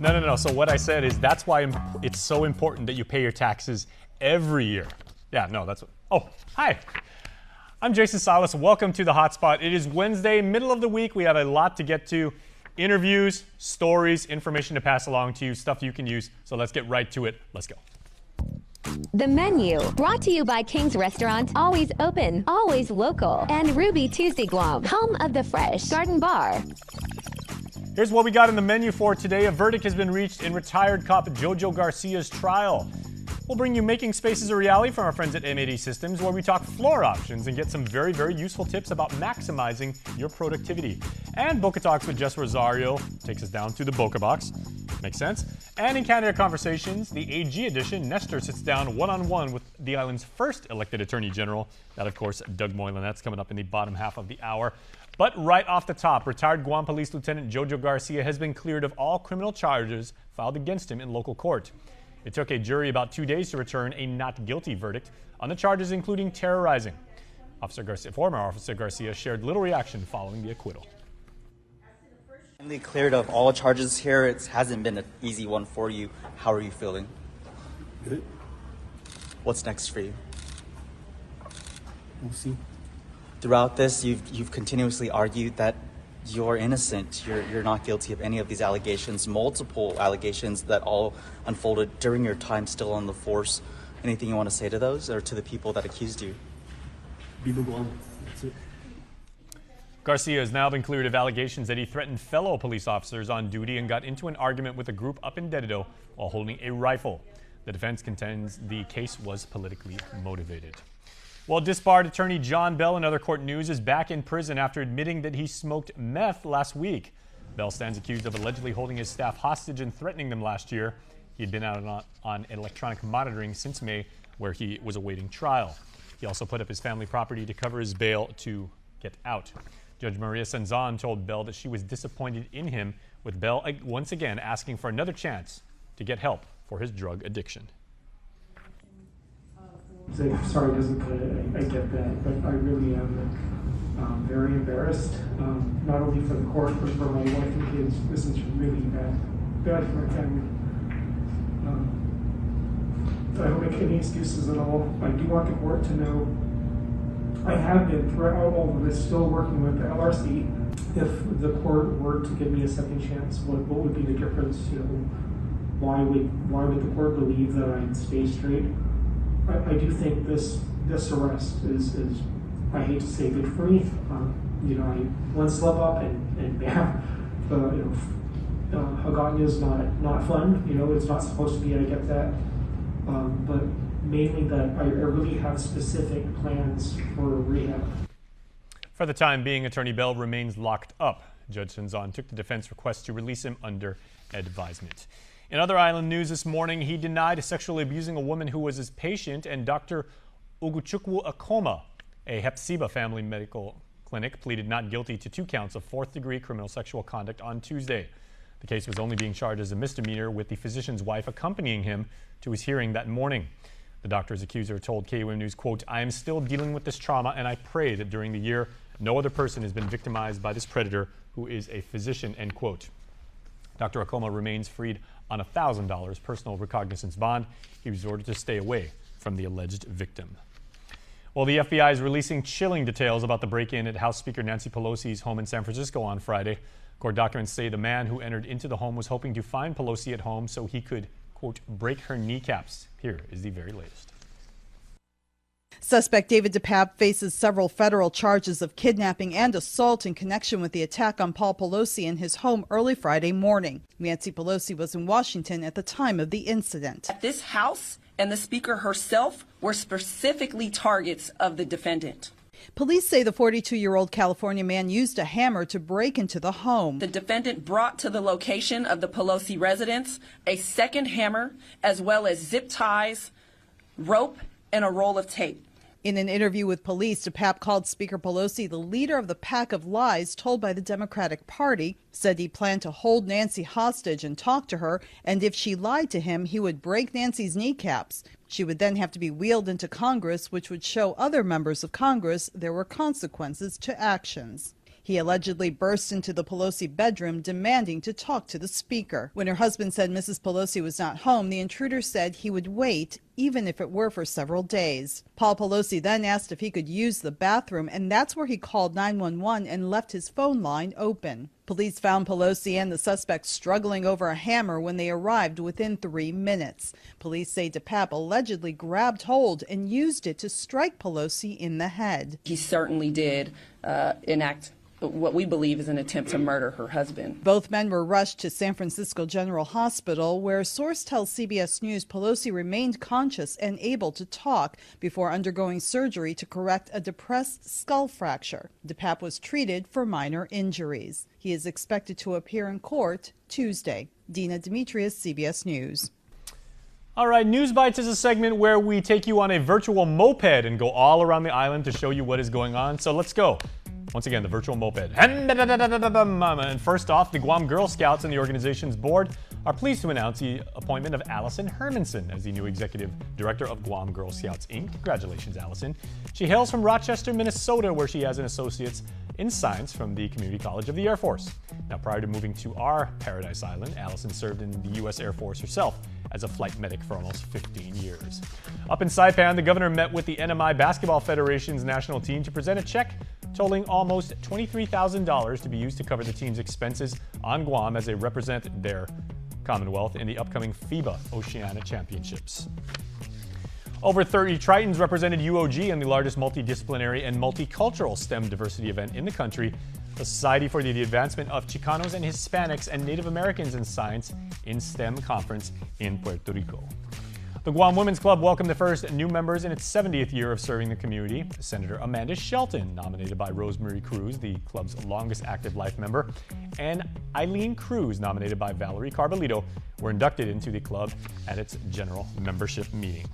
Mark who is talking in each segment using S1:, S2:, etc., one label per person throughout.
S1: No. So what I said is that's why it's so important that you pay your taxes every year. Yeah, no, that's what. Oh, hi. I'm Jason Silas. Welcome to the HotSpot. It is Wednesday, middle of the week. We have a lot to get to. Interviews, stories, information to pass along to you, stuff you can use. So let's get right to it. Let's go.
S2: The Menu, brought to you by King's Restaurant, always open, always local, and Ruby Tuesday Guam, home of the Fresh Garden Bar.
S1: Here's what we got in the menu for today. A verdict has been reached in retired cop Jojo Garcia's trial. We'll bring you Making Spaces a Reality from our friends at M80 Systems, where we talk floor options and get some very, very useful tips about maximizing your productivity. And Boca Talks with Jess Rosario takes us down to the Boca Box. Makes sense. And in Canada Conversations, the AG edition, Nestor sits down one-on-one with the island's first elected Attorney General. That, of course, Doug Moylan. That's coming up in the bottom half of the hour. But right off the top, retired Guam Police Lieutenant Jojo Garcia has been cleared of all criminal charges filed against him in local court. It took a jury about 2 days to return a not guilty verdict on the charges including terrorizing. Former Officer Garcia shared little reaction following the acquittal.
S3: Cleared of all charges here. It hasn't been an easy one for you. How are you feeling?
S4: Good.
S3: What's next for you?
S4: We'll see.
S3: Throughout this, you've continuously argued that you're innocent. You're not guilty of any of these allegations, multiple allegations that all unfolded during your time still on the force. Anything you want to say to those or to the people that accused you?
S4: Be the one. That's it.
S1: Garcia has now been cleared of allegations that he threatened fellow police officers on duty and got into an argument with a group up in Dedido while holding a rifle. The defense contends the case was politically motivated. Well, disbarred attorney John Bell in other court news is back in prison after admitting that he smoked meth last week. Bell stands accused of allegedly holding his staff hostage and threatening them last year. He had been out on electronic monitoring since May, where he was awaiting trial. He also put up his family property to cover his bail to get out. Judge Maria Senzon told Bell that she was disappointed in him, with Bell once again asking for another chance to get help for his drug addiction.
S5: Sorry doesn't cut it, I get that, but I really am very embarrassed, not only for the court, but for my wife and kids. This is really bad for my family. I don't make any excuses at all. I do want the court to know I have been throughout all of this still working with the LRC. If the court were to give me a second chance, what would be the difference? You know, why would the court believe that I'd stay straight? I do think this arrest is I hate to say good for me. You know, one slip up and bam, Haggadah is not fun. You know, it's not supposed to be. I get that, but mainly that I really have specific plans for rehab.
S1: For the time being, Attorney Bell remains locked up. Judge Senzon took the defense request to release him under advisement. In other island news this morning, he denied sexually abusing a woman who was his patient, and Dr. Uguchukwu Akoma, a Hepzibah family medical clinic, pleaded not guilty to 2 counts of 4th-degree criminal sexual conduct on Tuesday. The case was only being charged as a misdemeanor, with the physician's wife accompanying him to his hearing that morning. The doctor's accuser told KUAM News, quote, "I am still dealing with this trauma, and I pray that during the year no other person has been victimized by this predator who is a physician," end quote. Dr. Akoma remains freed on $1,000 personal recognizance bond. He was ordered to stay away from the alleged victim. Well, the FBI is releasing chilling details about the break-in at House Speaker Nancy Pelosi's home in San Francisco on Friday. Court documents say the man who entered into the home was hoping to find Pelosi at home so he could, quote, break her kneecaps. Here is the very latest.
S6: Suspect David DePape faces several federal charges of kidnapping and assault in connection with the attack on Paul Pelosi in his home early Friday morning. Nancy Pelosi was in Washington at the time of the incident.
S7: This House and the Speaker herself were specifically targets of the defendant.
S6: Police say the 42-year-old California man used a hammer to break into the home.
S7: The defendant brought to the location of the Pelosi residence a second hammer, as well as zip ties, rope, and a roll of tape.
S6: In an interview with police, DePape called Speaker Pelosi the leader of the pack of lies told by the Democratic Party, said he planned to hold Nancy hostage and talk to her, and if she lied to him, he would break Nancy's kneecaps. She would then have to be wheeled into Congress, which would show other members of Congress there were consequences to actions. He allegedly burst into the Pelosi bedroom demanding to talk to the speaker. When her husband said Mrs. Pelosi was not home, the intruder said he would wait, even if it were for several days. Paul Pelosi then asked if he could use the bathroom, and that's where he called 911 and left his phone line open. Police found Pelosi and the suspect struggling over a hammer when they arrived within 3 minutes. Police say DePape allegedly grabbed hold and used it to strike Pelosi in the head.
S7: He certainly did enact what we believe is an attempt to murder her husband.
S6: Both men were rushed to San Francisco General Hospital, where a source tells CBS News Pelosi remained conscious and able to talk before undergoing surgery to correct a depressed skull fracture. DePape was treated for minor injuries. He is expected to appear in court Tuesday. Dina Demetrius, CBS News.
S1: All right, News Bites is a segment where we take you on a virtual moped and go all around the island to show you what is going on. So let's go. Once again, the virtual moped. And first off, the Guam Girl Scouts and the organization's board are pleased to announce the appointment of Allison Hermanson as the new executive director of Guam Girl Scouts, Inc. Congratulations, Allison. She hails from Rochester, Minnesota, where she has an associate's in science from the Community College of the Air Force. Now, prior to moving to our Paradise Island, Allison served in the U.S. Air Force herself as a flight medic for almost 15 years. Up in Saipan, the governor met with the NMI Basketball Federation's national team to present a check totaling almost $23,000 to be used to cover the team's expenses on Guam as they represent their Commonwealth in the upcoming FIBA Oceania Championships. Over 30 Tritons represented UOG in the largest multidisciplinary and multicultural STEM diversity event in the country, the Society for the Advancement of Chicanos and Hispanics and Native Americans in Science in STEM Conference in Puerto Rico. The Guam Women's Club welcomed the first new members in its 70th year of serving the community. Senator Amanda Shelton, nominated by Rosemary Cruz, the club's longest active life member, and Eileen Cruz, nominated by Valerie Carbolito, were inducted into the club at its general membership meeting.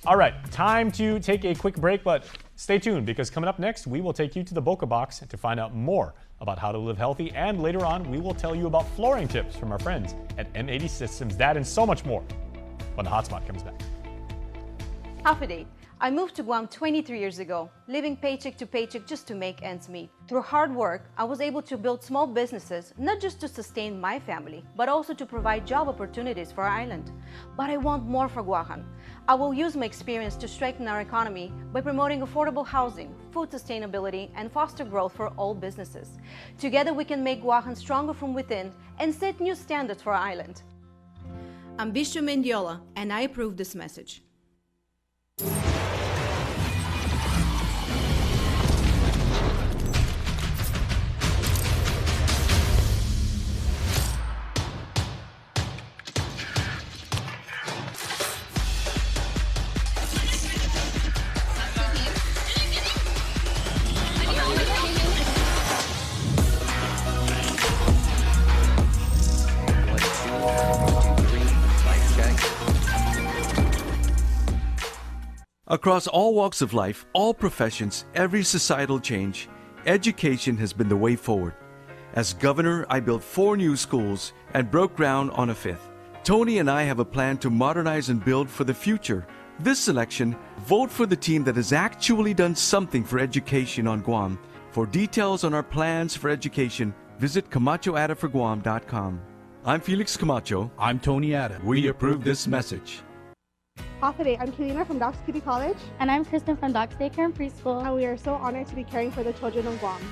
S1: All right, time to take a quick break, but stay tuned because coming up next, we will take you to the Boca Box to find out more about how to live healthy, and later on, we will tell you about flooring tips from our friends at M80 Systems. That and so much more when the HotSpot comes back.
S8: Howdy. I moved to Guam 23 years ago, living paycheck to paycheck just to make ends meet. Through hard work, I was able to build small businesses, not just to sustain my family, but also to provide job opportunities for our island. But I want more for Guam. I will use my experience to strengthen our economy by promoting affordable housing, food sustainability, and foster growth for all businesses. Together we can make Guam stronger from within and set new standards for our island. I'm Bishop Mendiola, and I approve this message.
S9: Across all walks of life, all professions, every societal change, education has been the way forward. As governor, I built 4 new schools and broke ground on a 5th. Tony and I have a plan to modernize and build for the future. This election, vote for the team that has actually done something for education on Guam. For details on our plans for education, visit CamachoAdaforGuam.com. I'm Felix Camacho.
S10: I'm Tony Ada.
S9: We approve this message.
S11: Today, I'm Kelina from Doc's Kitty College.
S12: And I'm Kristen from Doc's Daycare and Preschool.
S11: And we are so honored to be caring for the children of Guam.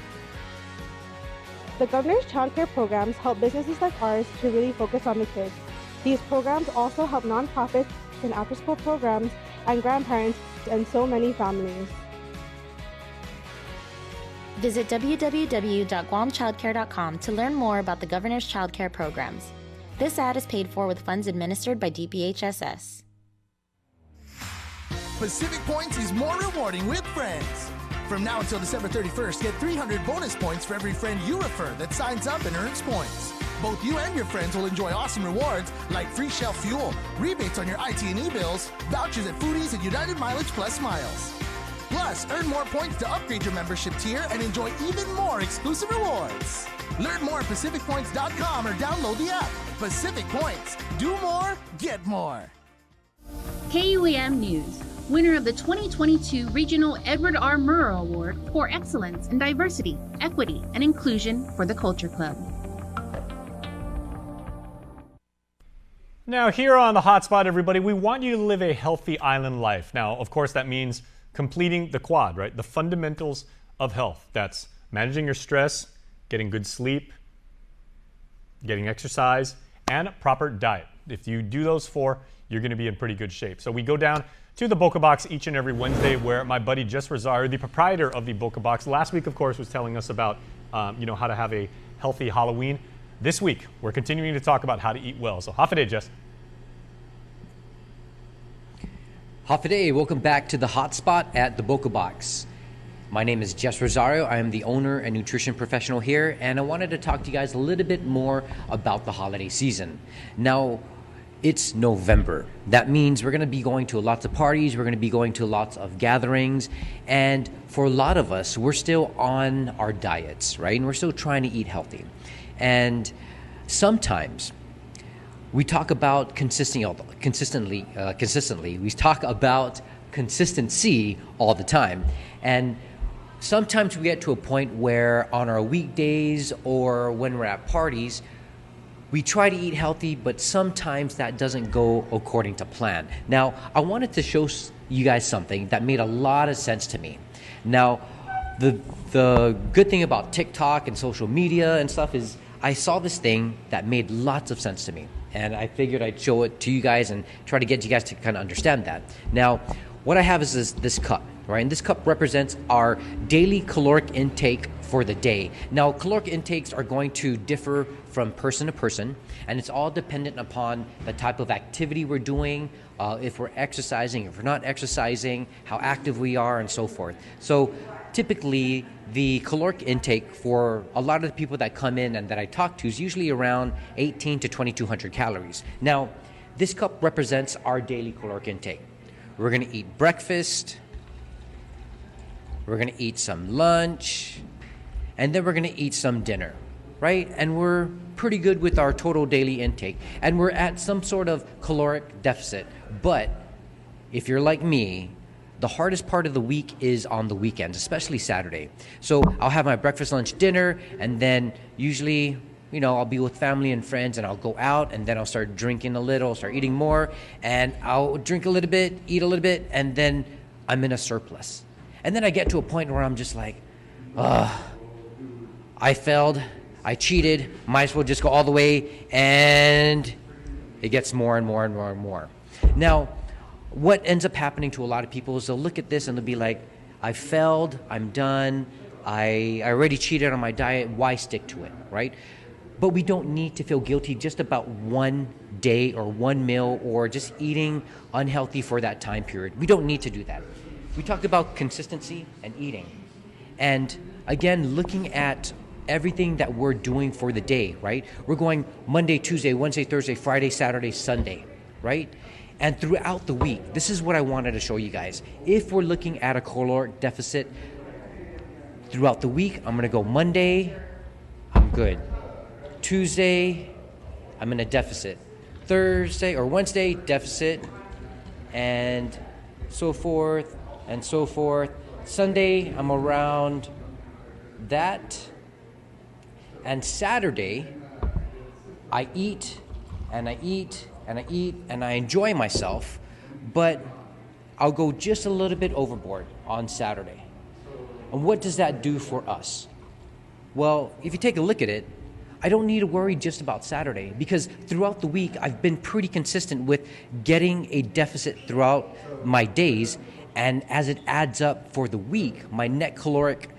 S11: The governor's child care programs help businesses like ours to really focus on the kids. These programs also help nonprofits and after-school programs and grandparents and so many families.
S12: Visit www.guamchildcare.com to learn more about the governor's child care programs. This ad is paid for with funds administered by DPHSS.
S13: Pacific Points is more rewarding with friends. From now until December 31st, get 300 bonus points for every friend you refer that signs up and earns points. Both you and your friends will enjoy awesome rewards like free Shell fuel, rebates on your IT&E bills, vouchers at Foodies and United Mileage Plus miles. Plus, earn more points to upgrade your membership tier and enjoy even more exclusive rewards. Learn more at PacificPoints.com or download the app. Pacific Points. Do more, get more.
S14: KUAM News.
S10: winner of the 2022 Regional Edward R. Murrow Award for Excellence in Diversity, Equity, and Inclusion for the Culture Club.
S1: Now, here on the Hotspot, everybody, we want you to live a healthy island life. Now, of course, that means completing the quad, right? The fundamentals of health. That's managing your stress, getting good sleep, getting exercise, and proper diet. If you do those four, you're going to be in pretty good shape. So we go down to the Boca Box each and every Wednesday, where my buddy Jess Rosario, the proprietor of the Boca Box, last week, of course, was telling us about how to have a healthy Halloween. This week, we're continuing to talk about how to eat well. So, Hafa day, Jess.
S14: Hafa day, welcome back to the Hotspot at the Boca Box. My name is Jess Rosario. I am the owner and nutrition professional here, and I wanted to talk to you guys a little bit more about the holiday season. Now, it's November. That means we're going to be going to lots of parties, we're going to be going to lots of gatherings, and for a lot of us, we're still on our diets, right? And we're still trying to eat healthy. And sometimes we talk about consistently. We talk about consistency all the time. And sometimes we get to a point where on our weekdays or when we're at parties, we try to eat healthy, but sometimes that doesn't go according to plan. Now, I wanted to show you guys something that made a lot of sense to me. Now, the good thing about TikTok and social media and stuff is I saw this thing that made lots of sense to me, and I figured I'd show it to you guys and try to get you guys to kind of understand that. Now, what I have is this cup, right? And this cup represents our daily caloric intake for the day. Now, caloric intakes are going to differ from person to person, and it's all dependent upon the type of activity we're doing, if we're exercising, if we're not exercising, how active we are, and so forth. So typically, the caloric intake for a lot of the people that come in and that I talk to is usually around 18 to 2,200 calories. Now, this cup represents our daily caloric intake. We're going to eat breakfast, we're going to eat some lunch, and then we're going to eat some dinner, right? And we're pretty good with our total daily intake. And we're at some sort of caloric deficit. But if you're like me, the hardest part of the week is on the weekends, especially Saturday. So I'll have my breakfast, lunch, dinner, and then usually, I'll be with family and friends, and I'll go out, and then I'll start drinking a little, start eating more, and I'll drink a little bit, eat a little bit, and then I'm in a surplus. And then I get to a point where I'm just like, I failed, I cheated, might as well just go all the way, and it gets more and more and more and more. Now, what ends up happening to a lot of people is they'll look at this and they'll be like, I failed, I'm done, I already cheated on my diet, why stick to it, right? But we don't need to feel guilty just about one day or one meal or just eating unhealthy for that time period. We don't need to do that. We talked about consistency and eating. And again, looking at everything that we're doing for the day, right? We're going Monday, Tuesday, Wednesday, Thursday, Friday, Saturday, Sunday, right? And throughout the week, this is what I wanted to show you guys. If we're looking at a caloric deficit throughout the week, I'm going to go Monday, I'm good. Tuesday, I'm in a deficit. Thursday or Wednesday, deficit, and so forth and so forth. Sunday, I'm around that. And Saturday, I eat and I eat and I eat and I enjoy myself, but I'll go just a little bit overboard on Saturday. And what does that do for us? Well, if you take a look at it, I don't need to worry just about Saturday, because throughout the week, I've been pretty consistent with getting a deficit throughout my days, and as it adds up for the week, my net caloric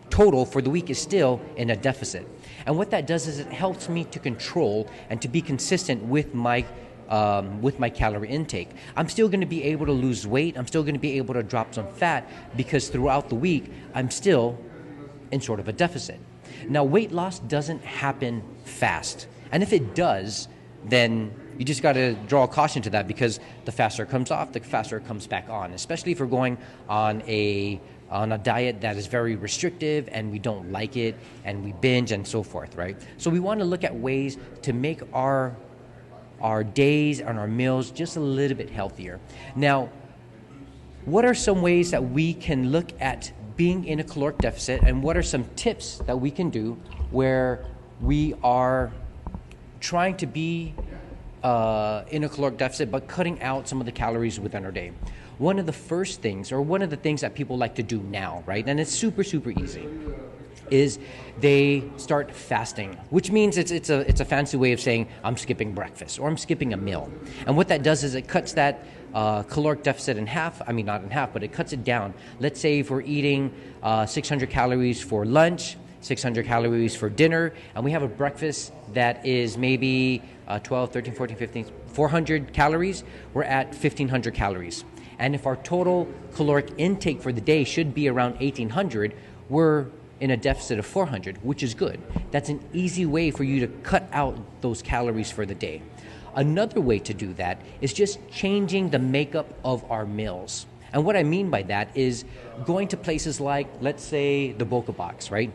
S14: total for the week is still in a deficit. And what that does is it helps me to control and to be consistent with my calorie intake. I'm still going to be able to lose weight. I'm still going to be able to drop some fat, because throughout the week, I'm still in sort of a deficit. Now, weight loss doesn't happen fast. And if it does, then you just got to draw a caution to that, because the faster it comes off, the faster it comes back on, especially if we're going on a diet that is very restrictive and we don't like it and we binge and so forth, right? So we want to look at ways to make our days and our meals just a little bit healthier. Now, what are some ways that we can look at being in a caloric deficit, and what are some tips that we can do where we are trying to be in a caloric deficit but cutting out some of the calories within our day? One of the first things, or one of the things that people like to do now, right, and it's super easy, is they start fasting, which means it's a fancy way of saying I'm skipping breakfast or I'm skipping a meal. And what that does is it cuts that caloric deficit in half. I mean, not in half, but it cuts it down. Let's say if we're eating 600 calories for lunch, 600 calories for dinner, and we have a breakfast that is maybe 12, 13, 14, 15, 400 calories, we're at 1,500 calories. And if our total caloric intake for the day should be around 1,800, we're in a deficit of 400, which is good. That's an easy way for you to cut out those calories for the day. Another way to do that is just changing the makeup of our meals. And what I mean by that is going to places like, let's say, the Boca Box, right?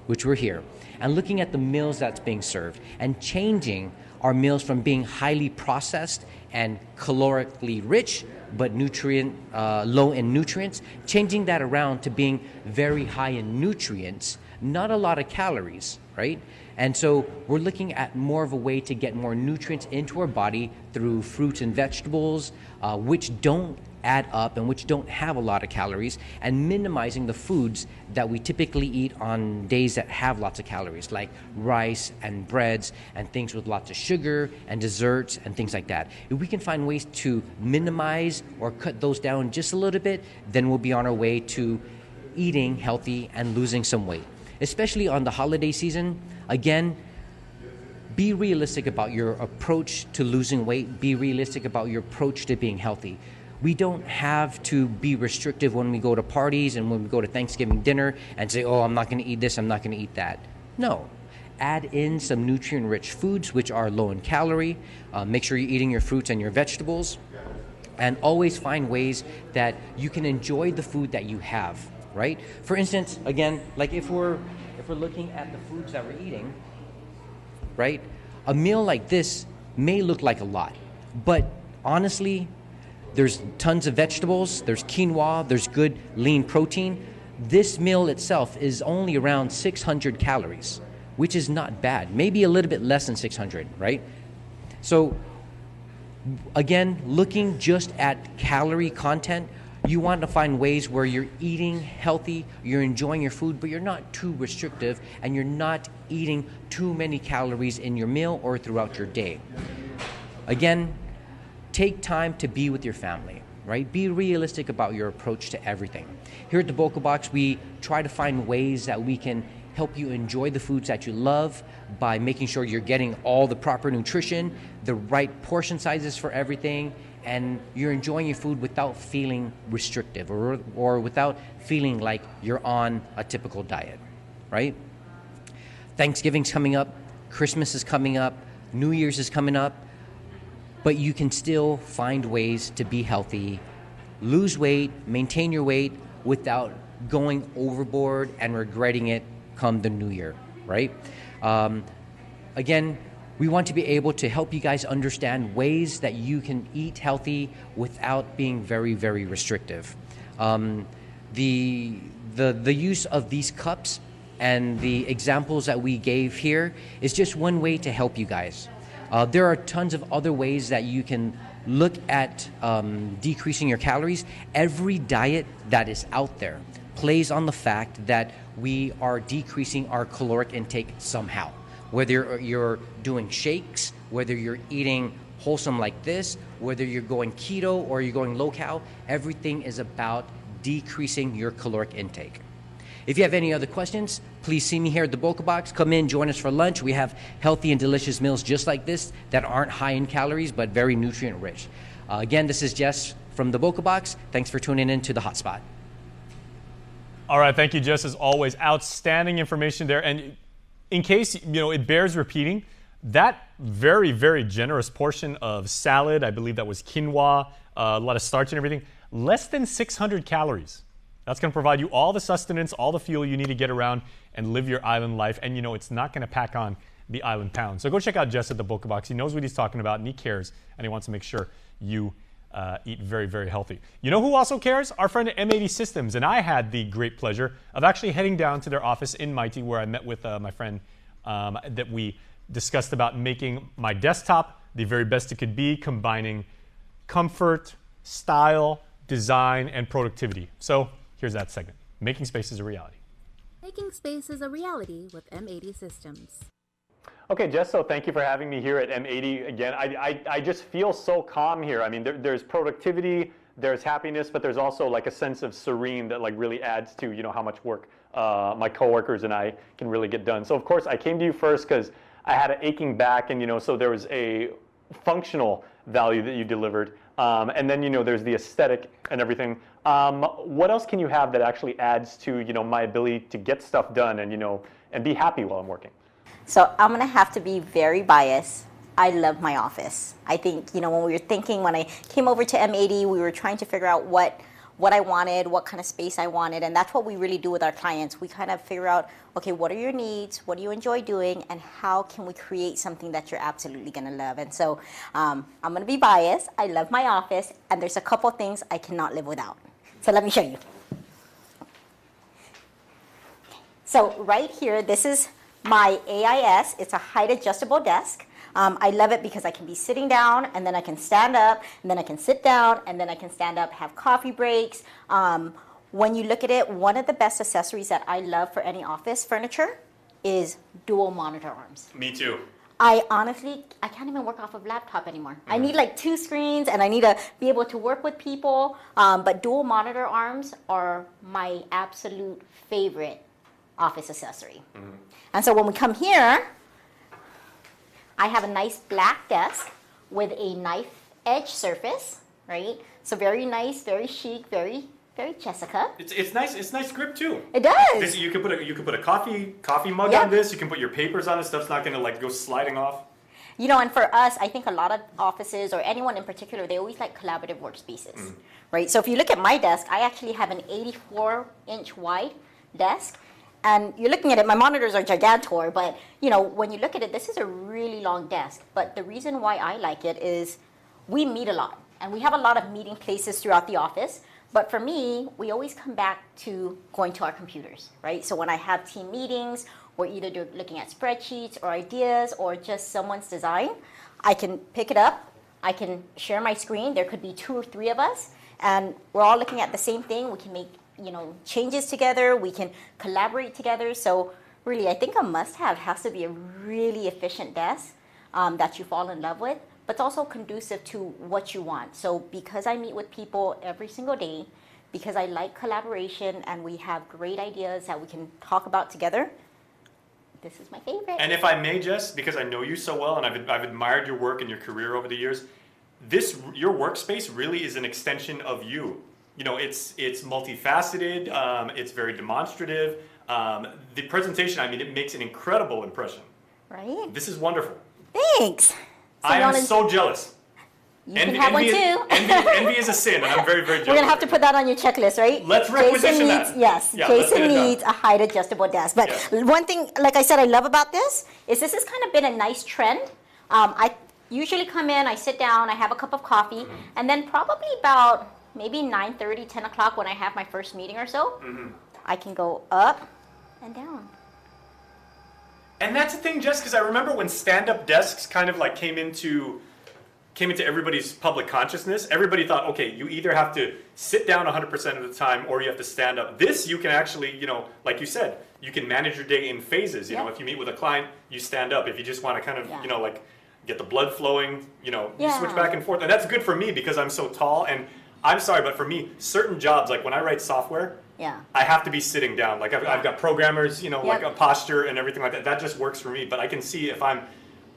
S14: Which we're here, and looking at the meals that's being served and changing our meals from being highly processed and calorically rich but low in nutrients, changing that around to being very high in nutrients, not a lot of calories, right? And so we're looking at more of a way to get more nutrients into our body through fruits and vegetables, which don't add up and which don't have a lot of calories, and minimizing the foods that we typically eat on days that have lots of calories, like rice and breads and things with lots of sugar and desserts and things like that. If we can find ways to minimize or cut those down just a little bit, then we'll be on our way to eating healthy and losing some weight. Especially on the holiday season, again, be realistic about your approach to losing weight. Be realistic about your approach to being healthy. We don't have to be restrictive when we go to parties and when we go to Thanksgiving dinner and say, oh, I'm not going to eat this, I'm not going to eat that. No. Add in some nutrient-rich foods which are low in calorie. Make sure you're eating your fruits and your vegetables. And always find ways that you can enjoy the food that you have, right? For instance, again, like if we're looking at the foods that we're eating, right? A meal like this may look like a lot, but honestly, there's tons of vegetables, there's quinoa, there's good lean protein. This meal itself is only around 600 calories, which is not bad. Maybe a little bit less than 600, right? So again, looking just at calorie content, you want to find ways where you're eating healthy, you're enjoying your food, but you're not too restrictive and you're not eating too many calories in your meal or throughout your day. Again, take time to be with your family, right? Be realistic about your approach to everything. Here at the Boca Box, we try to find ways that we can help you enjoy the foods that you love by making sure you're getting all the proper nutrition, the right portion sizes for everything, and you're enjoying your food without feeling restrictive or without feeling like you're on a typical diet, right? Thanksgiving's coming up, Christmas is coming up, New Year's is coming up, but you can still find ways to be healthy, lose weight, maintain your weight without going overboard and regretting it come the new year, right? Again, we want to be able to help you guys understand ways that you can eat healthy without being very restrictive. The use of these cups and the examples that we gave here is just one way to help you guys. There are tons of other ways that you can look at decreasing your calories. Every diet that is out there plays on the fact that we are decreasing our caloric intake somehow. Whether you're doing shakes, whether you're eating wholesome like this, whether you're going keto or you're going low-cal, everything is about decreasing your caloric intake. If you have any other questions, please see me here at the Boca Box. Come in, join us for lunch. We have healthy and delicious meals just like this that aren't high in calories but very nutrient rich. Again, this is Jess from the Boca Box. Thanks for tuning in to the Hotspot.
S1: All right, thank you, Jess, as always. Outstanding information there. And in case, it bears repeating, that very generous portion of salad, I believe that was quinoa, a lot of starch and everything, less than 600 calories. That's going to provide you all the sustenance, all the fuel you need to get around and live your island life. And it's not going to pack on the island pounds. So go check out Jess at the Boca Box. He knows what he's talking about and he cares, and he wants to make sure you eat very, very healthy. You know who also cares? Our friend at M80 Systems. And I had the great pleasure of actually heading down to their office in Mighty, where I met with my friend that we discussed about making my desktop the very best it could be, combining comfort, style, design, and productivity. So here's that segment. Making space is a reality.
S15: Making space is a reality with M80 Systems.
S1: Okay, Jess, so thank you for having me here at M80 again. I just feel so calm here. I mean, there's productivity, there's happiness, but there's also like a sense of serene that like really adds to, you know, how much work my coworkers and I can really get done. So of course I came to you first because I had an aching back, and, you know, so there was a functional value that you delivered. And then, you know, there's the aesthetic and everything. What else can you have that actually adds to, you know, my ability to get stuff done and, you know, and be happy while I'm working?
S16: So I'm going to have to be very biased. I love my office. I think, you know, when I came over to M80, we were trying to figure out what I wanted, what kind of space I wanted. And that's what we really do with our clients. We kind of figure out, okay, what are your needs? What do you enjoy doing? And how can we create something that you're absolutely going to love? And so I'm going to be biased. I love my office. And there's a couple things I cannot live without. So let me show you. So right here, this is my AIS. It's a height adjustable desk. I love it because I can be sitting down, and then I can stand up, and then I can sit down, and then I can stand up, have coffee breaks. When you look at it, one of the best accessories that I love for any office furniture is dual monitor arms.
S1: Me too.
S16: I can't even work off of laptop anymore. I need like 2 screens, and I need to be able to work with people. But dual monitor arms are my absolute favorite office accessory. And so when we come here, I have a nice black desk with a knife edge surface, right? So very nice, very chic, very Jessica.
S1: It's nice. It's nice grip too.
S16: It does.
S1: You could put a coffee mug on this. You can put your papers on it. Stuff's not gonna like go sliding off.
S16: You know, and for us, I think a lot of offices, or anyone in particular, they always like collaborative workspaces, right? So if you look at my desk, I actually have an 84-inch wide desk. And you're looking at it, my monitors are gigantor, but, you know, when you look at it, this is a really long desk. But the reason why I like it is we meet a lot, and we have a lot of meeting places throughout the office. But for me, we always come back to going to our computers, right? So when I have team meetings, we're either looking at spreadsheets or ideas or just someone's design, I can pick it up, I can share my screen. There could be 2 or 3 of us, and we're all looking at the same thing. We can make, you know, changes together, we can collaborate together. So really, I think a must-have has to be a really efficient desk that you fall in love with, but it's also conducive to what you want. So because I meet with people every single day, because I like collaboration and we have great ideas that we can talk about together, this is my favorite.
S1: And if I may, Jess, because I know you so well and I've admired your work and your career over the years, your workspace really is an extension of you. You know, it's multifaceted, it's very demonstrative. The presentation, I mean, it makes an incredible impression.
S16: Right?
S1: This is wonderful.
S16: Thanks. So
S1: I am so jealous.
S16: You can have one too.
S1: Envy is a sin, and I'm very, very jealous.
S16: We're going to have to put that on your checklist, right?
S1: Let's requisition that.
S16: Yes,
S1: yeah,
S16: Jason needs a height adjustable desk. But one thing, like I said, I love about this is this has kind of been a nice trend. I usually come in, I sit down, I have a cup of coffee, and then probably about maybe 9:30, 10 o'clock when I have my first meeting or so, I can go up and down.
S1: And that's the thing, Jess, because I remember when stand-up desks kind of like came into everybody's public consciousness. Everybody thought, okay, you either have to sit down 100% of the time or you have to stand up. This, you can actually, you know, like you said, you can manage your day in phases. You know, if you meet with a client, you stand up. If you just want to kind of, you know, like get the blood flowing, you know, you switch back and forth. And that's good for me because I'm so tall. And I'm sorry, but for me, certain jobs, like when I write software, I have to be sitting down. Like I've got programmers, you know, like a posture and everything like that. That just works for me. But I can see if I'm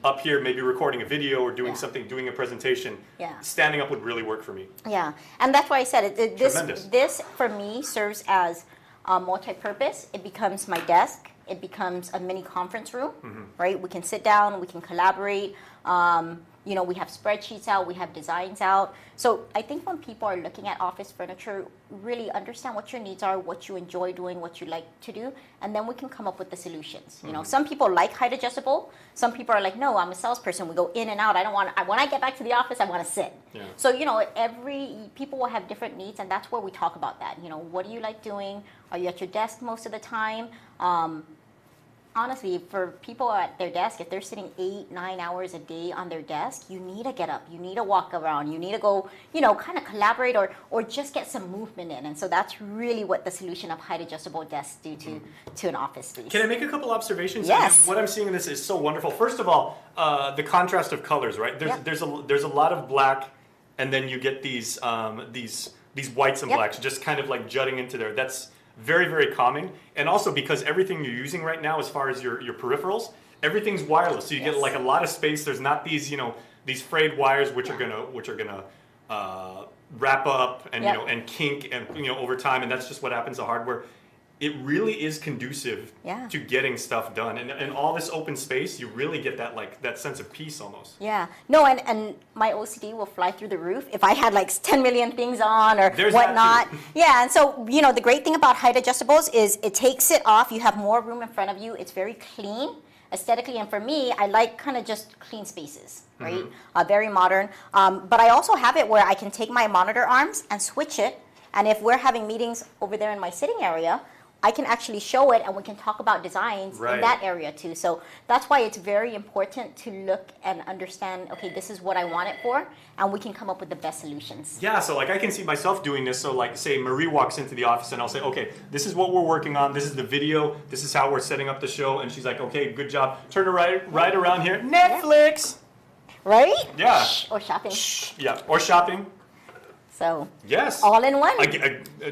S1: up here maybe recording a video or doing something, doing a presentation, standing up would really work for me.
S16: Yeah, and that's why I said it. This for me serves as multi-purpose. It becomes my desk. It becomes a mini conference room, right? We can sit down, we can collaborate. You know, we have spreadsheets out, we have designs out. So I think when people are looking at office furniture, really understand what your needs are, what you enjoy doing, what you like to do, and then we can come up with the solutions. You know, some people like height adjustable. Some people are like, no, I'm a salesperson. We go in and out. I don't want. When I get back to the office, I want to sit.
S1: Yeah.
S16: So you know, people will have different needs, and that's where we talk about that. You know, what do you like doing? Are you at your desk most of the time? Honestly, for people at their desk, if they're sitting 8-9 hours a day on their desk, you need to get up, you need to walk around, you need to go, you know, kind of collaborate or just get some movement in. And so that's really what the solution of height adjustable desks do to an office space.
S1: Can I make a couple observations?
S16: Yes.
S1: What I'm seeing in this is so wonderful. First of all, the contrast of colors, right? There's a lot of black, and then you get these whites and blacks just kind of like jutting into there. That's very, very calming. And also because everything you're using right now as far as your peripherals, everything's wireless. So you get like a lot of space. There's not these, you know, these frayed wires which are gonna wrap up and you know, and kink and, you know, over time, and that's just what happens to hardware. It really is conducive to getting stuff done. And all this open space, you really get that sense of peace almost.
S16: Yeah. No, and my OCD will fly through the roof if I had like 10 million things on or whatnot. Yeah, and so, you know, the great thing about height adjustables is it takes it off. You have more room in front of you. It's very clean aesthetically. And for me, I like kind of just clean spaces, right? Very modern. But I also have it where I can take my monitor arms and switch it. And if we're having meetings over there in my sitting area, I can actually show it and we can talk about designs in that area too. So that's why it's very important to look and understand, okay, this is what I want it for, and we can come up with the best solutions.
S1: Yeah, so like I can see myself doing this. So like say Marie walks into the office and I'll say, okay, this is what we're working on. This is the video. This is how we're setting up the show. And she's like, okay, good job. Turn it right around here. Netflix.
S16: Right?
S1: Yeah.
S16: Or shopping.
S1: Yeah, or shopping.
S16: So
S1: yes,
S16: all in one.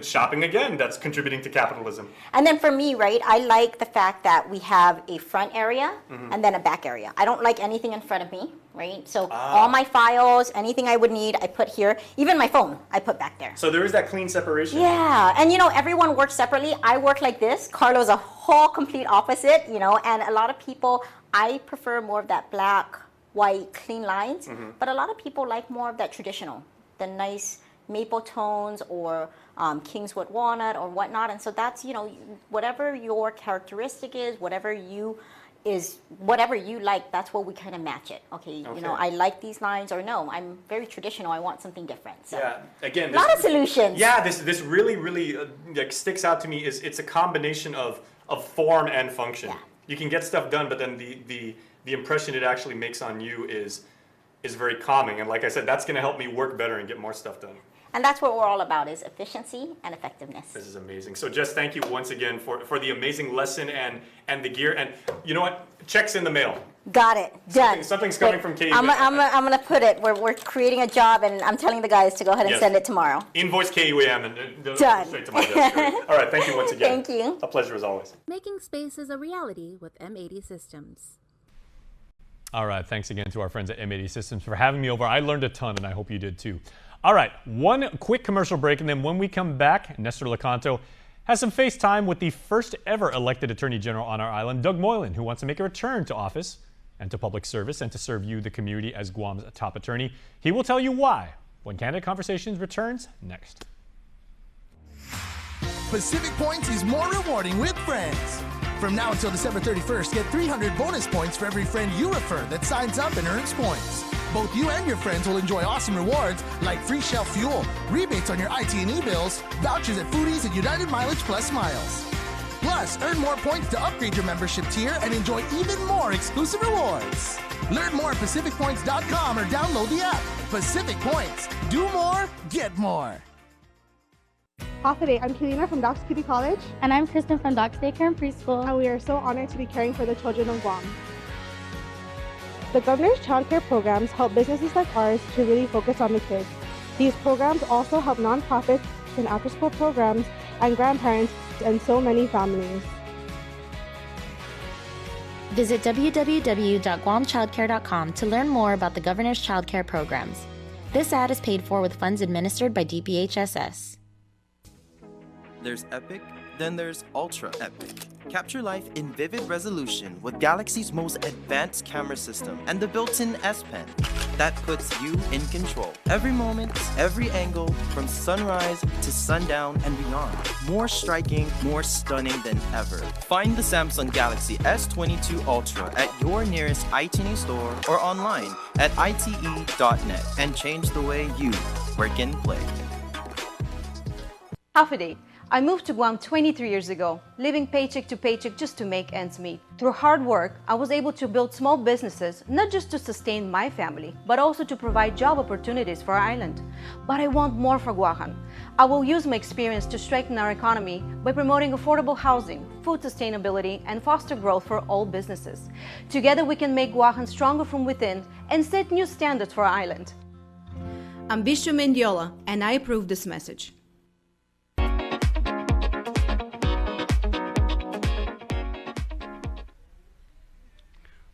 S1: Shopping again, that's contributing to capitalism.
S16: And then for me, right, I like the fact that we have a front area and then a back area. I don't like anything in front of me, right? So all my files, anything I would need, I put here. Even my phone, I put back there.
S1: So there is that clean separation.
S16: Yeah, and you know, everyone works separately. I work like this. Carlo's a whole complete opposite, you know, and a lot of people, I prefer more of that black, white, clean lines, but a lot of people like more of that traditional, the nice maple tones or Kingswood walnut or whatnot. And so that's, you know, whatever your characteristic is, whatever you like, that's what we kind of match it. Okay, you know, I like these lines, or no, I'm very traditional, I want something different. So
S1: yeah, again,
S16: a lot of solutions.
S1: Yeah, this really like sticks out to me is it's a combination of form and function. Yeah. You can get stuff done, but then the impression it actually makes on you is very calming. And like I said, that's going to help me work better and get more stuff done.
S16: And that's what we're all about, is efficiency and effectiveness.
S1: This is amazing. So Jess, thank you once again for the amazing lesson and the gear. And you know what? Check's in the mail.
S16: Got it. Done.
S1: Something's coming from KUAM.
S16: I'm going to put it. We're creating a job, and I'm telling the guys to go ahead and send it tomorrow.
S1: Invoice KUAM and
S16: done.
S1: Straight to my desk. All right. Thank you once again.
S16: Thank you.
S1: A pleasure as always.
S15: Making space is a reality with M80 Systems.
S1: All right. Thanks again to our friends at M80 Systems for having me over. I learned a ton, and I hope you did too. All right. One quick commercial break, and then when we come back, Nestor Lecanto has some FaceTime with the first ever elected Attorney General on our island, Doug Moylan, who wants to make a return to office and to public service and to serve you, the community, as Guam's top attorney. He will tell you why when Candid Conversations returns next.
S13: Pacific Points is more rewarding with friends. From now until December 31st, get 300 bonus points for every friend you refer that signs up and earns points. Both you and your friends will enjoy awesome rewards like free shelf fuel, rebates on your IT&E bills, vouchers at Foodies, and United Mileage Plus miles. Plus, earn more points to upgrade your membership tier and enjoy even more exclusive rewards. Learn more at PacificPoints.com or download the app. Pacific Points. Do more, get more.
S11: Today, I'm Kelina from Doc's Kitty College.
S17: And I'm Kristen from Doc's Daycare and Preschool.
S11: And we are so honored to be caring for the children of Guam. The governor's child care programs help businesses like ours to really focus on the kids. These programs also help nonprofits and after-school programs and grandparents and so many families.
S12: Visit www.guamchildcare.com to learn more about the governor's child care programs. This ad is paid for with funds administered by DPHSS.
S18: There's epic, then there's ultra epic. Capture life in vivid resolution with Galaxy's most advanced camera system and the built-in S Pen. that puts you in control. Every moment, every angle, from sunrise to sundown and beyond. More striking, more stunning than ever. Find the Samsung Galaxy S22 Ultra at your nearest iTunes store or online at ite.net and change the way you work and play.
S8: Hafide, I moved to Guam 23 years ago, living paycheck to paycheck just to make ends meet. Through hard work, I was able to build small businesses, not just to sustain my family, but also to provide job opportunities for our island. But I want more for Guahan. I will use my experience to strengthen our economy by promoting affordable housing, food sustainability, and foster growth for all businesses. Together we can make Guahan stronger from within and set new standards for our island. I'm Bisho Mendiola, and I approve this message.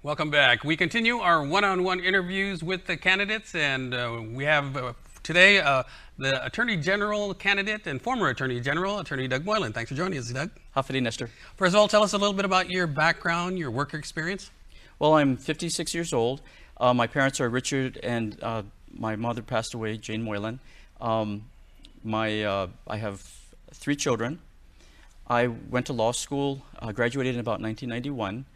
S19: Welcome back. We continue our one-on-one interviews with the candidates, and we have today the Attorney General candidate and former Attorney General, Attorney Doug Moylan. Thanks for joining us, Doug.
S20: Hafide, Nestor.
S19: First of all, tell us a little bit about your background, your work experience.
S20: Well, I'm 56 years old. My parents are Richard and my mother passed away, Jane Moylan. I have 3 children. I went to law school, graduated in about 1991.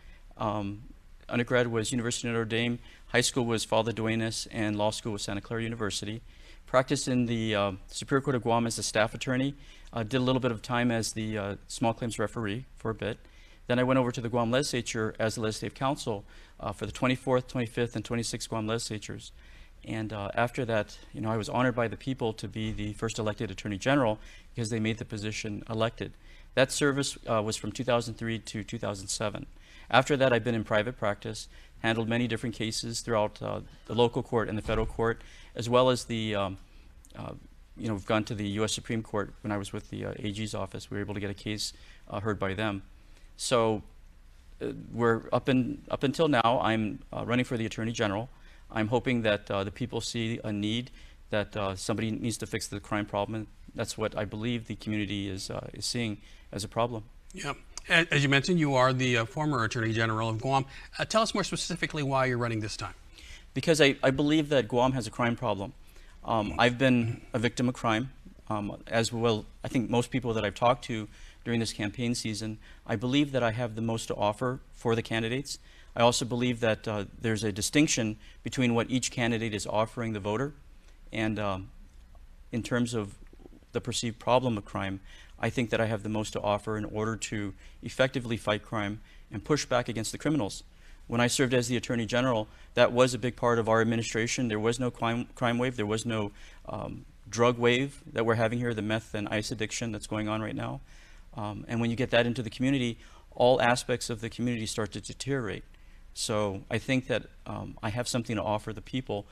S20: Undergrad was University of Notre Dame, high school was Father Duenas, and law school was Santa Clara University. Practiced in the Superior Court of Guam as a staff attorney, did a little bit of time as the small claims referee for a bit. Then I went over to the Guam legislature as the legislative counsel for the 24th, 25th, and 26th Guam legislatures. And after that, I was honored by the people to be the first elected Attorney General because they made the position elected. That service was from 2003 to 2007. After that, I've been in private practice, handled many different cases throughout the local court and the federal court, as well as the, we've gone to the U.S. Supreme Court when I was with the AG's office. We were able to get a case heard by them. So we're up until now, I'm running for the Attorney General. I'm hoping that the people see a need, that somebody needs to fix the crime problem. That's what I believe the community is seeing as a problem.
S19: Yeah. As you mentioned, you are the former Attorney General of Guam. Tell us more specifically why you're running this time.
S20: Because I believe that Guam has a crime problem. I've been a victim of crime, as well. I think most people that I've talked to during this campaign season, I believe that I have the most to offer for the candidates. I also believe that there's a distinction between what each candidate is offering the voter, and in terms of the perceived problem of crime, I think that I have the most to offer in order to effectively fight crime and push back against the criminals. When I served as the Attorney General, that was a big part of our administration. There was no crime wave. There was no drug wave that we're having here, the meth and ice addiction that's going on right now. And when you get that into the community, all aspects of the community start to deteriorate. So I think that I have something to offer the people,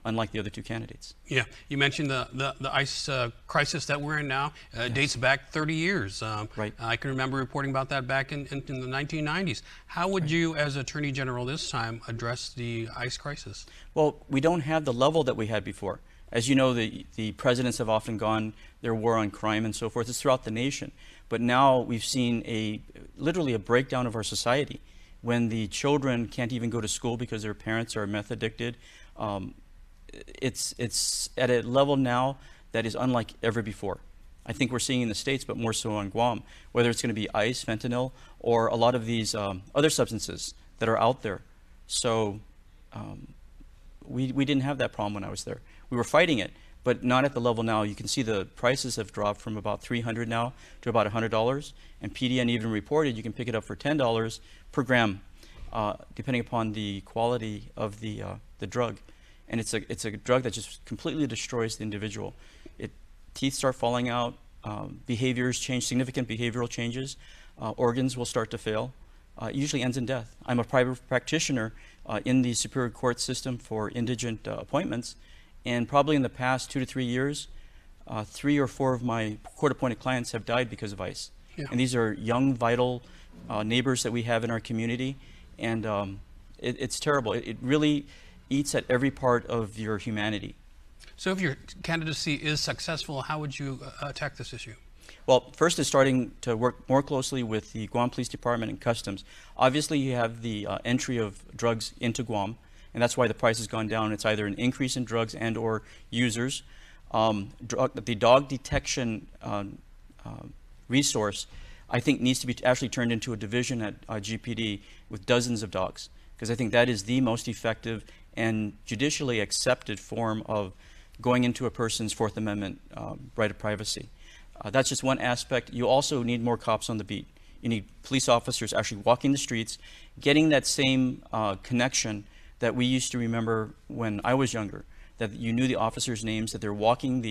S20: unlike the other 2 candidates.
S19: Yeah, you mentioned the ICE crisis that we're in now. Yes. Dates back 30 years.
S20: Right.
S19: I can remember reporting about that back in the 1990s. How would you, as Attorney General this time, address the ICE crisis?
S20: Well, we don't have the level that we had before. As you know, the presidents have often gone their war on crime and so forth. It's throughout the nation. But now we've seen literally a breakdown of our society when the children can't even go to school because their parents are meth addicted. It's at a level now that is unlike ever before. I think we're seeing in the States, but more so on Guam, whether it's going to be ice, fentanyl, or a lot of these other substances that are out there. So we didn't have that problem when I was there. We were fighting it, but not at the level now. You can see the prices have dropped from about $300 now to about $100, and PDN even reported you can pick it up for $10 per gram, depending upon the quality of the drug. And it's a drug that just completely destroys the individual. Teeth start falling out, behaviors change, significant behavioral changes, organs will start to fail. It usually ends in death. I'm a private practitioner in the Superior Court system for indigent appointments, and probably in the past 2 to 3 years, 3 or 4 of my court-appointed clients have died because of ICE. Yeah. And these are young, vital neighbors that we have in our community, and it's terrible. It really eats at every part of your humanity.
S19: So if your candidacy is successful, how would you attack this issue?
S20: Well, first is starting to work more closely with the Guam Police Department and Customs. Obviously, you have the entry of drugs into Guam, and that's why the price has gone down. It's either an increase in drugs and or users. The dog detection resource, I think, needs to be actually turned into a division at GPD with dozens of dogs, because I think that is the most effective and judicially accepted form of going into a person's Fourth Amendment right of privacy. That's just one aspect. You also need more cops on the beat. You need police officers actually walking the streets, getting that same connection that we used to remember when I was younger, that you knew the officers' names, that they're walking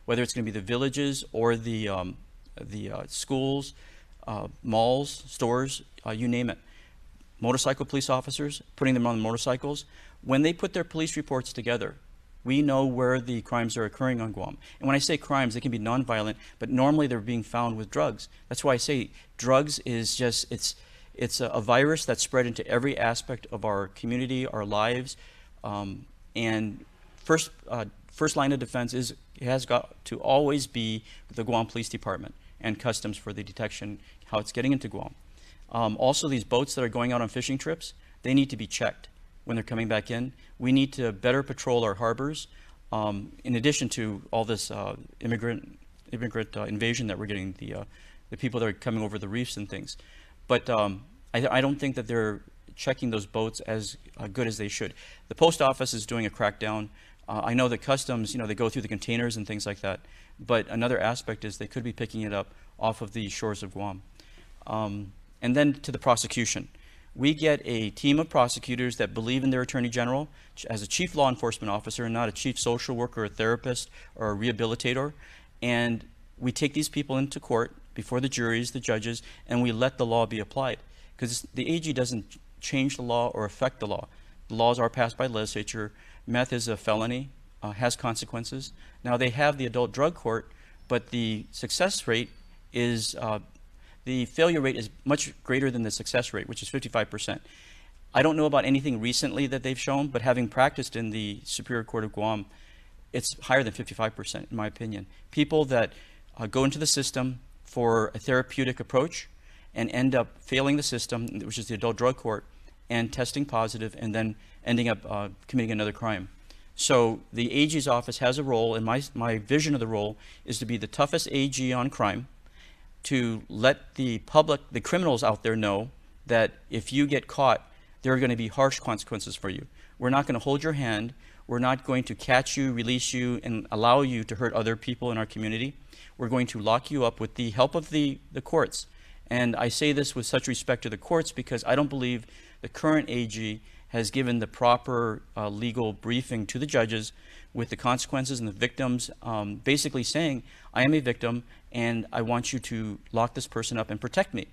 S20: whether it's going to be the villages or the schools, malls, stores, you name it. Motorcycle police officers, putting them on motorcycles. When they put their police reports together, we know where the crimes are occurring on Guam. And when I say crimes, they can be nonviolent, but normally they're being found with drugs. That's why I say drugs is just, it's a virus that's spread into every aspect of our community, our lives. And first line of defense has got to always be the Guam Police Department and Customs for the detection, how it's getting into Guam. Also, these boats that are going out on fishing trips, they need to be checked when they're coming back in. We need to better patrol our harbors, in addition to all this immigrant invasion that we're getting, the people that are coming over the reefs and things. But I don't think that they're checking those boats as good as they should. The post office is doing a crackdown. I know that Customs, they go through the containers and things like that. But another aspect is they could be picking it up off of the shores of Guam. And then to the prosecution. We get a team of prosecutors that believe in their attorney general as a chief law enforcement officer and not a chief social worker, a therapist, or a rehabilitator. And we take these people into court before the juries, the judges, and we let the law be applied. Because the AG doesn't change the law or affect the law. The laws are passed by legislature. Meth is a felony, has consequences. Now they have the adult drug court, but the success rate is the failure rate is much greater than the success rate, which is 55%. I don't know about anything recently that they've shown, but having practiced in the Superior Court of Guam, it's higher than 55%, in my opinion. People that go into the system for a therapeutic approach and end up failing the system, which is the adult drug court, and testing positive, and then ending up committing another crime. So the AG's office has a role, and my vision of the role is to be the toughest AG on crime, to let the public, the criminals out there know that if you get caught, there are going to be harsh consequences for you. We're not going to hold your hand. We're not going to catch you, release you, and allow you to hurt other people in our community. We're going to lock you up with the help of the courts. And I say this with such respect to the courts because I don't believe the current AG has given the proper legal briefing to the judges with the consequences and the victims, basically saying, I am a victim and I want you to lock this person up and protect me.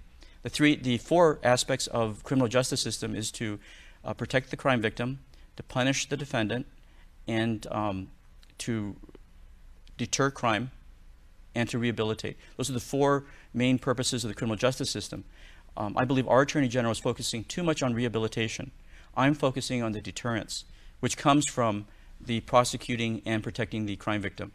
S20: The four aspects of criminal justice system is to protect the crime victim, to punish the defendant, and to deter crime, and to rehabilitate. Those are the four main purposes of the criminal justice system. I believe our Attorney General is focusing too much on rehabilitation. I'm focusing on the deterrence, which comes from the prosecuting and protecting the crime victim.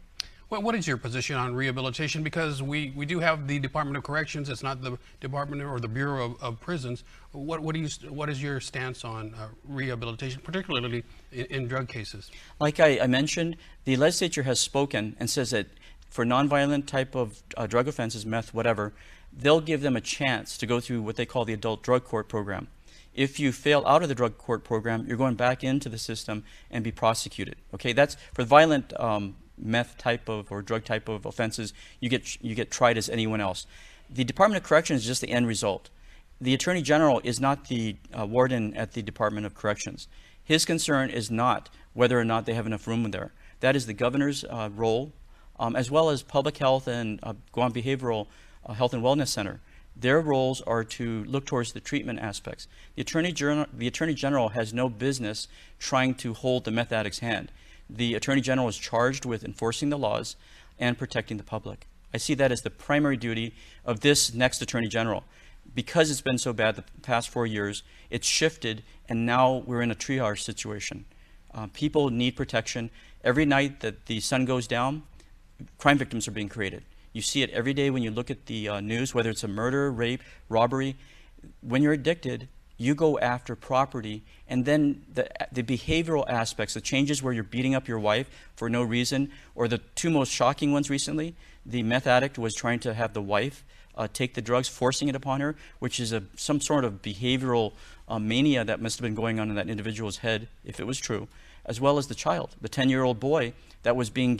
S19: Well, what is your position on rehabilitation? Because we do have the Department of Corrections. It's not the Department or the Bureau of Prisons. What is your stance on rehabilitation, particularly in drug cases?
S20: Like I mentioned, the legislature has spoken and says that for nonviolent type of drug offenses, meth, whatever, they'll give them a chance to go through what they call the adult drug court program. If you fail out of the drug court program, you're going back into the system and be prosecuted. Okay, that's for violent meth type of or drug type of offenses. You get tried as anyone else. The Department of Corrections is just the end result. The Attorney General is not the warden at the Department of Corrections. His concern is not whether or not they have enough room there. That is the governor's role, as well as public health and Guam Behavioral Health and Wellness Center. Their roles are to look towards the treatment aspects. The Attorney General has no business trying to hold the meth addict's hand. The Attorney General is charged with enforcing the laws and protecting the public. I see that as the primary duty of this next Attorney General. Because it's been so bad the past 4 years, it's shifted, and now we're in a triage situation. People need protection. Every night that the sun goes down, crime victims are being created. You see it every day when you look at the news, whether it's a murder, rape, robbery. When you're addicted, you go after property, and then the behavioral aspects, the changes where you're beating up your wife for no reason, or the two most shocking ones recently, the meth addict was trying to have the wife take the drugs, forcing it upon her, which is some sort of behavioral mania that must have been going on in that individual's head, if it was true, as well as the child, the 10-year-old boy that was being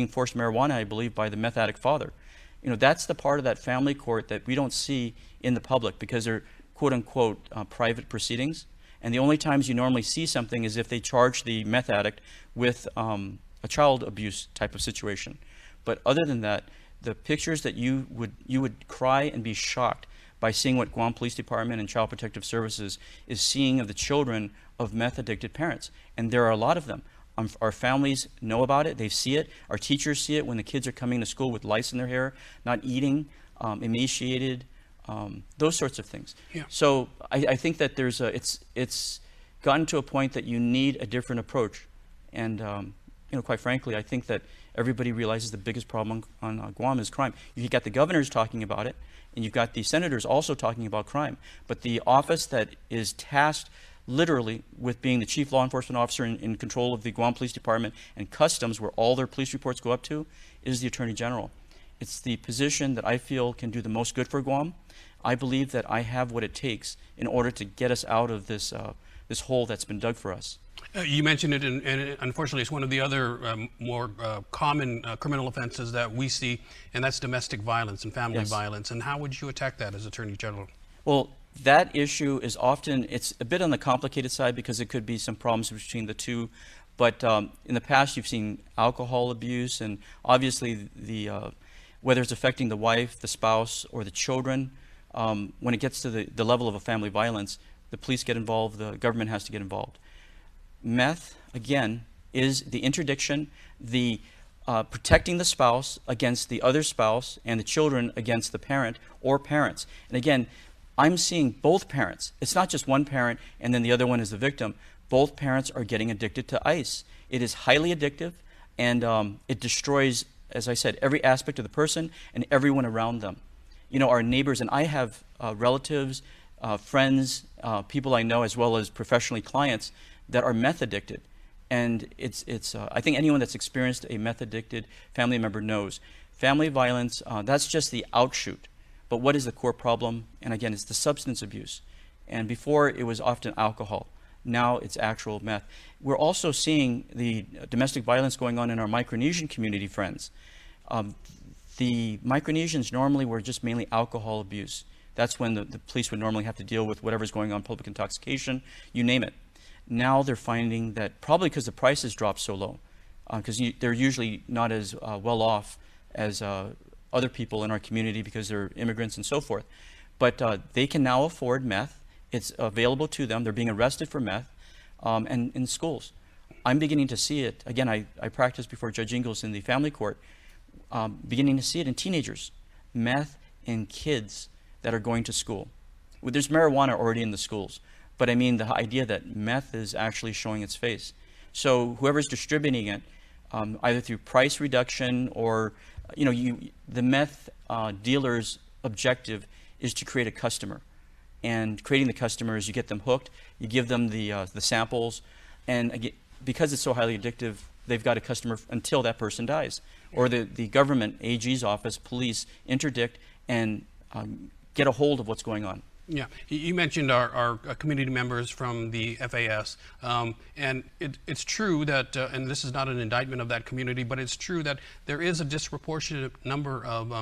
S20: forced marijuana, I believe, by the meth addict father. You know, that's the part of that family court that we don't see in the public because they're quote-unquote private proceedings. And the only times you normally see something is if they charge the meth addict with a child abuse type of situation. But other than that, the pictures that you would cry and be shocked by seeing what Guam Police Department and Child Protective Services is seeing of the children of meth-addicted parents. And there are a lot of them. Our families know about it. They see it. Our teachers see it when the kids are coming to school with lice in their hair, not eating, emaciated, those sorts of things.
S19: Yeah.
S20: So I think that it's gotten to a point that you need a different approach. And quite frankly, I think that everybody realizes the biggest problem on Guam is crime. You've got the governors talking about it, and you've got the senators also talking about crime. But the office that is tasked literally with being the chief law enforcement officer in control of the Guam Police Department and Customs, where all their police reports go up to, is the Attorney General. It's the position that I feel can do the most good for Guam. I believe that I have what it takes in order to get us out of this hole that's been dug for us.
S19: You mentioned it, and unfortunately, it's one of the other more common criminal offenses that we see, and that's domestic violence and family violence. And how would you attack that as Attorney General?
S20: Well, that issue is often, it's a bit on the complicated side because it could be some problems between the two. But in the past, you've seen alcohol abuse, and obviously whether it's affecting the wife, the spouse, or the children, when it gets to the level of a family violence, the police get involved, the government has to get involved. Meth, again, is the interdiction, the protecting the spouse against the other spouse and the children against the parent or parents. And again, I'm seeing both parents. It's not just one parent and then the other one is the victim. Both parents are getting addicted to ice. It is highly addictive, and it destroys, as I said, every aspect of the person and everyone around them. You know, our neighbors, and I have relatives, friends, people I know, as well as professionally clients that are meth addicted. And I think anyone that's experienced a meth addicted family member knows. Family violence, that's just the outshoot. But what is the core problem? And again, it's the substance abuse. And before it was often alcohol. Now it's actual meth. We're also seeing the domestic violence going on in our Micronesian community friends. The Micronesians normally were just mainly alcohol abuse. That's when the police would normally have to deal with whatever's going on, public intoxication, you name it. Now they're finding that probably because the prices dropped so low, because they're usually not as well off as other people in our community because they're immigrants and so forth. But they can now afford meth. It's available to them. They're being arrested for meth and in schools. I'm beginning to see it. Again, I practiced before Judge Ingalls in the family court, beginning to see it in teenagers. Meth in kids that are going to school. Well, there's marijuana already in the schools. But I mean the idea that meth is actually showing its face. So whoever's distributing it, either through price reduction or, the meth dealer's objective is to create a customer. And creating the customers, you get them hooked, you give them the samples, and again, because it's so highly addictive, they've got a customer until that person dies. Or the government, AG's office, police, interdict and get a hold of what's going on.
S19: Yeah, you mentioned our community members from the FAS, and it's true that, and this is not an indictment of that community, but it's true that there is a disproportionate number of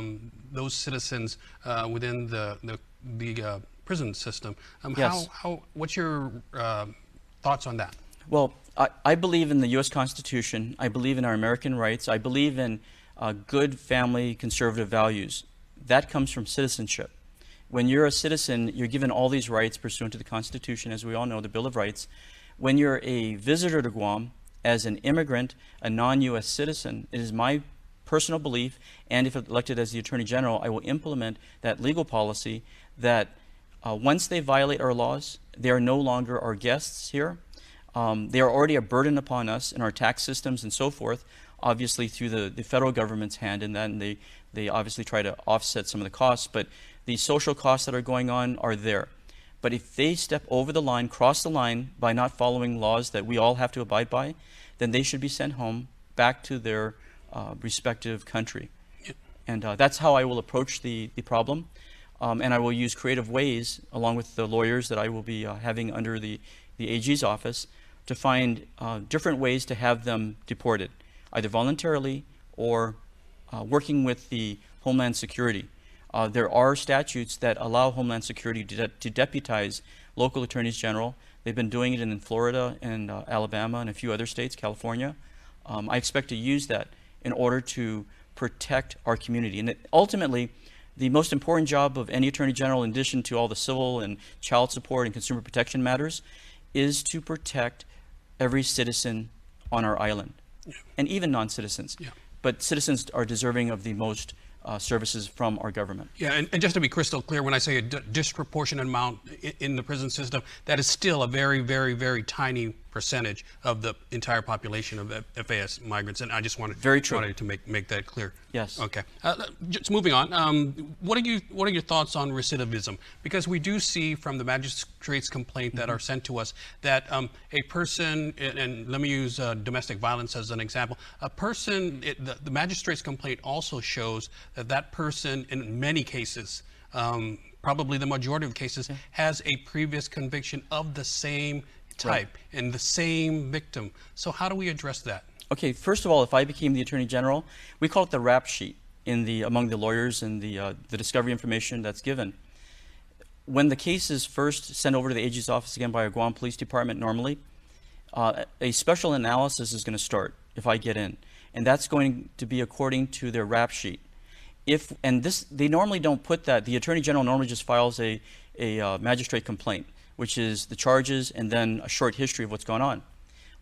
S19: those citizens within the prison system.
S20: Yes.
S19: What's your thoughts on that?
S20: Well, I believe in the U.S. Constitution. I believe in our American rights. I believe in good family conservative values. That comes from citizenship. When you're a citizen, you're given all these rights pursuant to the Constitution, as we all know, the Bill of Rights. When you're a visitor to Guam, as an immigrant, a non-U.S. citizen, it is my personal belief, and if elected as the Attorney General, I will implement that legal policy that once they violate our laws, they are no longer our guests here. They are already a burden upon us in our tax systems and so forth, obviously through the federal government's hand in that, and they obviously try to offset some of the costs, but the social costs that are going on are there. But if they step over the line, cross the line by not following laws that we all have to abide by, then they should be sent home back to their respective country. And that's how I will approach the problem. And I will use creative ways, along with the lawyers that I will be having under the AG's office, to find different ways to have them deported, either voluntarily or working with the Homeland Security. There are statutes that allow Homeland Security to deputize local attorneys general. They've been doing it in Florida and Alabama and a few other states, California. I expect to use that in order to protect our community. And ultimately, the most important job of any attorney general, in addition to all the civil and child support and consumer protection matters, is to protect every citizen on our island, and even non-citizens. But citizens are deserving of the most services from our government.
S19: Yeah, and just to be crystal clear, when I say a disproportionate amount in the prison system, that is still a very, very, very tiny percentage of the entire population of FAS migrants, and I just wanted to make that clear.
S20: Yes.
S19: Okay. Just moving on. What are your thoughts on recidivism? Because we do see from the magistrate's complaint that are sent to us that a person, and let me use domestic violence as an example. A person, the magistrate's complaint also shows that that person, in many cases, probably the majority of cases, has a previous conviction of the same type and the same victim. So how do we address that?
S20: Okay, first of all, if I became the Attorney General, we call it the rap sheet among the lawyers and the discovery information that's given. When the case is first sent over to the AG's office, again by a Guam Police Department normally, a special analysis is going to start if I get in. And that's going to be according to their rap sheet. They normally don't put that. The Attorney General normally just files a magistrate complaint, which is the charges and then a short history of what's gone on.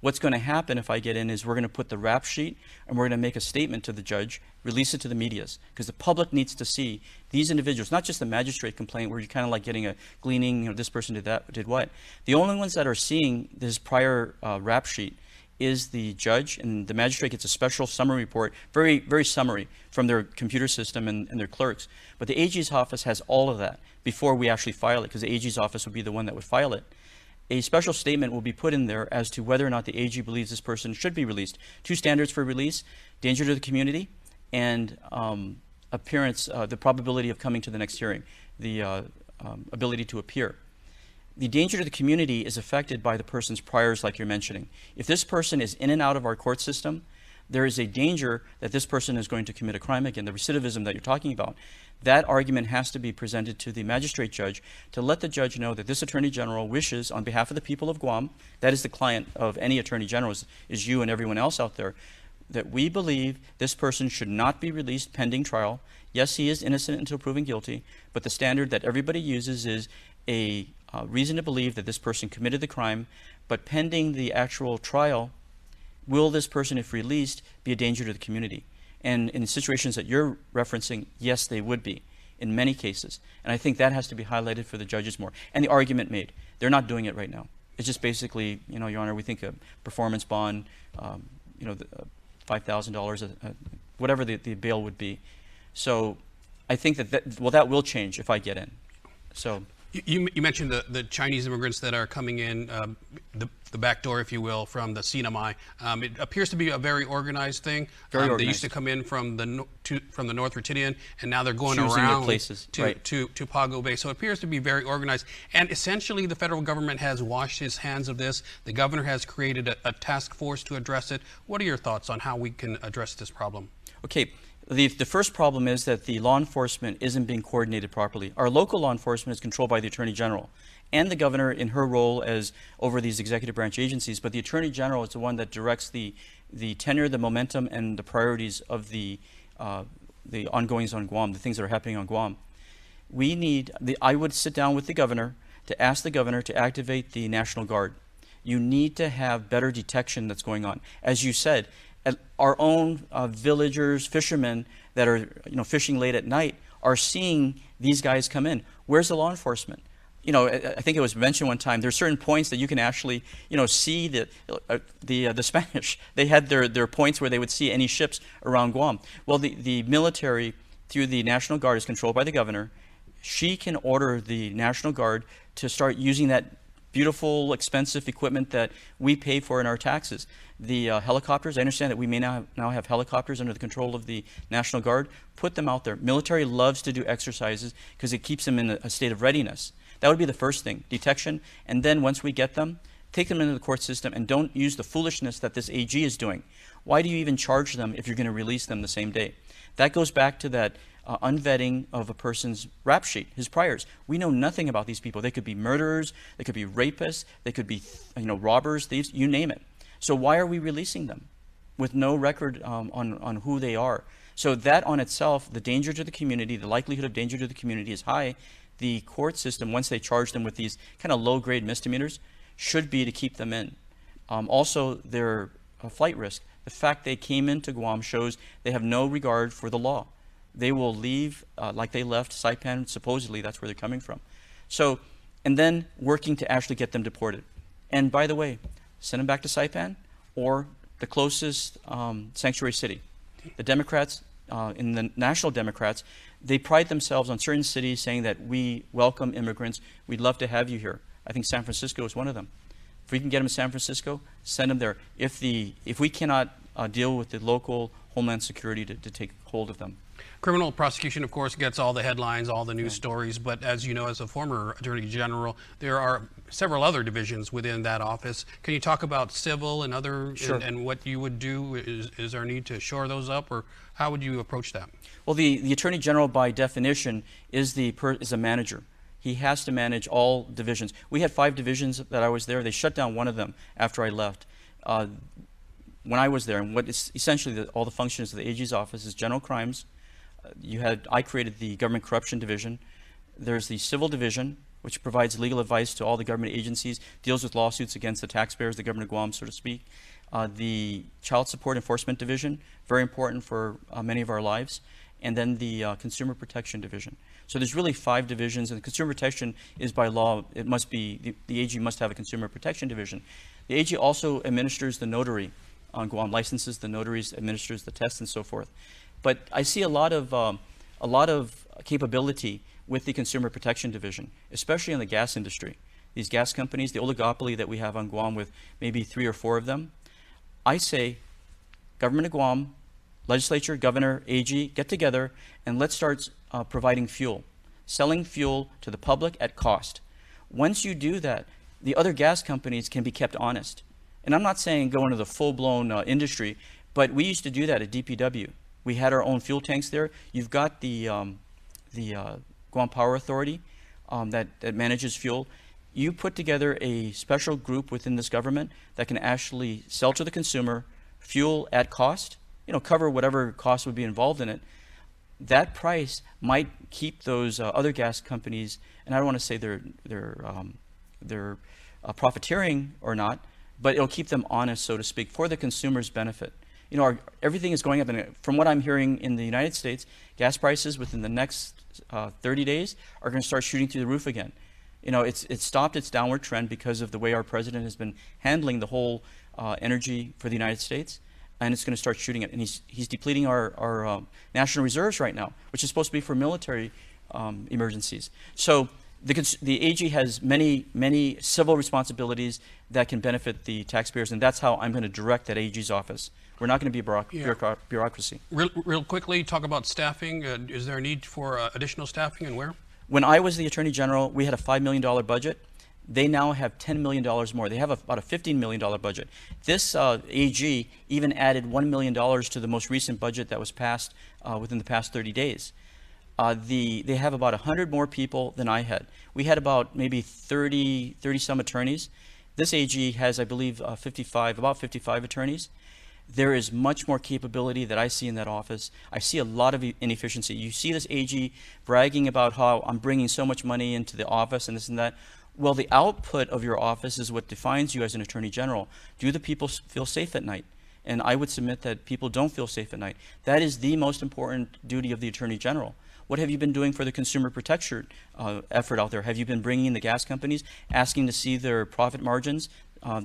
S20: What's going to happen if I get in is we're going to put the rap sheet and we're going to make a statement to the judge, release it to the medias, because the public needs to see these individuals, not just the magistrate complaint where you're kind of like getting a gleaning, this person did what. The only ones that are seeing this prior rap sheet is the judge, and the magistrate gets a special summary report, very, very summary, from their computer system and their clerks. But the AG's office has all of that before we actually file it, because the AG's office would be the one that would file it. A special statement will be put in there as to whether or not the AG believes this person should be released. 2 standards for release: danger to the community and appearance, the probability of coming to the next hearing, the ability to appear. The danger to the community is affected by the person's priors, like you're mentioning. If this person is in and out of our court system, there is a danger that this person is going to commit a crime again, the recidivism that you're talking about. That argument has to be presented to the magistrate judge to let the judge know that this Attorney General wishes, on behalf of the people of Guam, that is the client of any Attorney General, is you and everyone else out there, that we believe this person should not be released pending trial. Yes, he is innocent until proven guilty, but the standard that everybody uses is a reason to believe that this person committed the crime, but pending the actual trial, will this person, if released, be a danger to the community? And in the situations that you're referencing, yes, they would be, in many cases. And I think that has to be highlighted for the judges more. And the argument made. They're not doing it right now. It's just basically, Your Honor, we think a performance bond, $5,000, whatever the bail would be. So I think that will change if I get in. So.
S19: You mentioned the Chinese immigrants that are coming in, the back door, if you will, from the Sinamai. It appears to be a very organized thing.
S20: Very organized.
S19: They used to come in from the North Rotidian, and now they're going
S20: Choosing
S19: around
S20: their places.
S19: to Pago Bay. So it appears to be very organized. And essentially, the federal government has washed its hands of this. The governor has created a task force to address it. What are your thoughts on how we can address this problem?
S20: Okay. The first problem is that the law enforcement isn't being coordinated properly. Our local law enforcement is controlled by the Attorney General and the governor in her role as over these executive branch agencies, but the Attorney General is the one that directs the tenor, the momentum, and the priorities of the ongoings on Guam, the things that are happening on Guam. I would sit down with the governor to ask the governor to activate the National Guard. You need to have better detection that's going on. As you said, our own villagers, fishermen that are fishing late at night are seeing these guys come in. Where's the law enforcement? I think it was mentioned one time, there's certain points that you can actually see the Spanish. They had their points where they would see any ships around Guam. Well, the military through the National Guard is controlled by the governor, she can order the National Guard to start using that beautiful, expensive equipment that we pay for in our taxes. The helicopters, I understand that we may now have helicopters under the control of the National Guard. Put them out there. Military loves to do exercises because it keeps them in a state of readiness. That would be the first thing, detection. And then once we get them, take them into the court system and don't use the foolishness that this AG is doing. Why do you even charge them if you're going to release them the same day? That goes back to that unvetting of a person's rap sheet, his priors. We know nothing about these people. They could be murderers, they could be rapists, they could be robbers, thieves, you name it. So why are we releasing them with no record on who they are? So that on itself, the danger to the community, the likelihood of danger to the community is high. The court system, once they charge them with these kind of low-grade misdemeanors, should be to keep them in. Also, their flight risk. The fact they came into Guam shows they have no regard for the law. They will leave like they left Saipan, supposedly that's where they're coming from. So, and then working to actually get them deported. And by the way, send them back to Saipan or the closest sanctuary city. The Democrats, in the National Democrats, they pride themselves on certain cities saying that we welcome immigrants, we'd love to have you here. I think San Francisco is one of them. If we can get them to San Francisco, send them there. If we cannot deal with the local Homeland Security to take hold of them.
S19: Criminal prosecution, of course, gets all the headlines, all the news stories, but as you know, as a former Attorney General, there are several other divisions within that office. Can you talk about civil and other,
S20: Sure.
S19: and what you would do? Is there a need to shore those up, or how would you approach that?
S20: Well, the Attorney General, by definition, is a manager. He has to manage all divisions. We had 5 divisions that I was there. They shut down one of them after I left. When I was there, and what is essentially all the functions of the AG's office is general crimes. I created the government corruption division. There's the civil division, which provides legal advice to all the government agencies, deals with lawsuits against the taxpayers, the government of Guam, so to speak. The child support enforcement division, very important for many of our lives. And then the consumer protection division. So there's really 5 divisions, and consumer protection is by law, it must be, the AG must have a consumer protection division. The AG also administers the notary on Guam, licenses the notaries, administers the tests and so forth. But I see a lot of capability with the consumer protection division, especially in the gas industry. These gas companies, the oligopoly that we have on Guam with maybe 3 or 4 of them. I say, government of Guam, legislature, governor, AG, get together and let's start providing fuel, selling fuel to the public at cost. Once you do that, the other gas companies can be kept honest. And I'm not saying go into the full-blown industry, but we used to do that at DPW. We had our own fuel tanks there. You've got the Guam Power Authority that manages fuel. You put together a special group within this government that can actually sell to the consumer fuel at cost, cover whatever cost would be involved in it. That price might keep those other gas companies, and I don't want to say they're profiteering or not, but it'll keep them honest, so to speak, for the consumer's benefit. Everything is going up, and from what I'm hearing in the United States, gas prices within the next 30 days are going to start shooting through the roof again. It's stopped its downward trend because of the way our president has been handling the whole energy for the United States. And it's going to start shooting it. And he's depleting our national reserves right now, which is supposed to be for military emergencies. So the AG has many civil responsibilities that can benefit the taxpayers, and that's how I'm going to direct that AG's office. We're not going to be a bureaucracy.
S19: Real quickly, talk about staffing. Is there a need for additional staffing, and where?
S20: When I was the Attorney General, we had a $5 million budget. They now have $10 million more. They have about a $15 million budget. This AG even added $1 million to the most recent budget that was passed within the past 30 days. They have about 100 more people than I had. We had about maybe 30 some attorneys. This AG has, I believe, about 55 attorneys. There is much more capability that I see in that office. I see a lot of inefficiency. You see this AG bragging about how I'm bringing so much money into the office and this and that. Well, the output of your office is what defines you as an Attorney General. Do the people feel safe at night? And I would submit that people don't feel safe at night. That is the most important duty of the Attorney General. What have you been doing for the consumer protection effort out there? Have you been bringing in the gas companies, asking to see their profit margins,